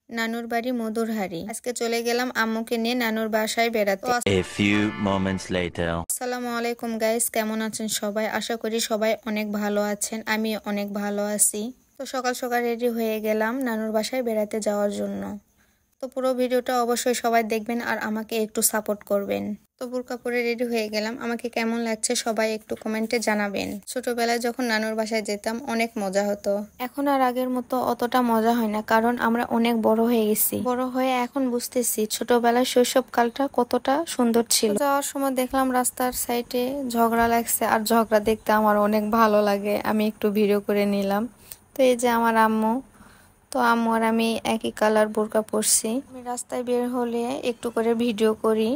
নানুর বাড়ি মধুরহারি। আজকে চলে গেলাম আম্মুকে নিয়ে নানুর বাসায় বেড়াতে। A few moments later. আসসালামু আলাইকুম গাইস, কেমন আছেন সবাই? আশা করি সবাই অনেক ভালো আছেন। আমি অনেক ভালো আছি। তো সকাল সকাল রেডি হয়ে গেলাম নানুর বাসায় বেড়াতে যাওয়ার জন্য। তো পুরো ভিডিওটা অবশ্যই সবাই দেখবেন আর আমাকে একটু সাপোর্ট করবেন। তো বোরকা পরে রেডি হয়ে গেলাম। আমাকে কেমন লাগছে সবাই একটু কমেন্টে জানাবেন। ছোটবেলায় যখন নানুর বাসায় যেতাম অনেক মজা হতো। এখন আর আগের মতো অতটা মজা হয় না, কারণ আমরা অনেক বড় হয়ে গেছি। বড় হয়ে এখন বুঝতেছি ছোটবেলায় শৈশবকালটা কতটা সুন্দর ছিল। যাওয়ার সময় দেখলাম রাস্তার সাইডে ঝগড়া লাগছে, আর ঝগড়া দেখতে আমার অনেক ভালো লাগে। আমি একটু ভিডিও করে নিলাম। তো এই যে আমার আম্মু, তো আম্মু আর আমি একই কালার বোরকা পরছি। আমি রাস্তায় বের হলে একটু করে ভিডিও করি।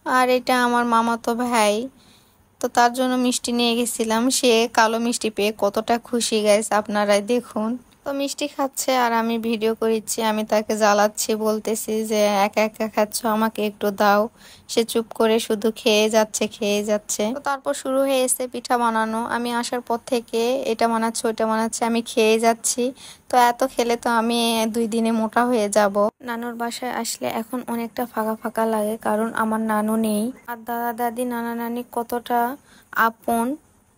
আর এটা আমার মামাতো ভাই, তো তার জন্য মিষ্টি নিয়ে গেছিলাম। সে কালো মিষ্টি পেয়ে কতটা খুশি গাইস, আপনারাই দেখুন। তো মিষ্টি খাচ্ছে আর আমি ভিডিও করেছি। আমি তাকে জ্বালাচ্ছি, বলতেছি যে একা একা খাচ্ছ, আমাকে একটু দাও। সে চুপ করে শুধু খেয়ে যাচ্ছে। তো তারপর শুরু হয়েছে পিঠা বানানো। আমি আসার পর থেকে এটা বানাচ্ছে ওইটা বানাচ্ছে, আমি খেয়ে যাচ্ছি। তো এত খেলে তো আমি 2 দিনে মোটা হয়ে যাব। নানুর বাসায় আসলে এখন অনেকটা ফাঁকা ফাঁকা লাগে, কারণ আমার নানু নেই। আর দাদা দাদি নানা নানি কতটা আপন,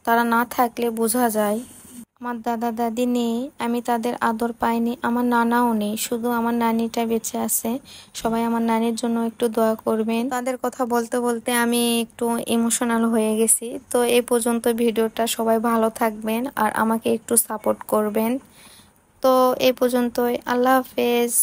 তারা না থাকলে বোঝা যায়। আমার দাদা দাদি নেই, আমি তাদের আদর পাইনি। আমার নানাও নেই, শুধু আমার নানিটা বেঁচে আছে। সবাই আমার নানির জন্য একটু দোয়া করবেন। তাদের কথা বলতে বলতে আমি একটু ইমোশনাল হয়ে গেছি। তো এই পর্যন্ত ভিডিওটা, সবাই ভালো থাকবেন আর আমাকে একটু সাপোর্ট করবেন। তো এই পর্যন্তই, আল্লাহ হাফেজ।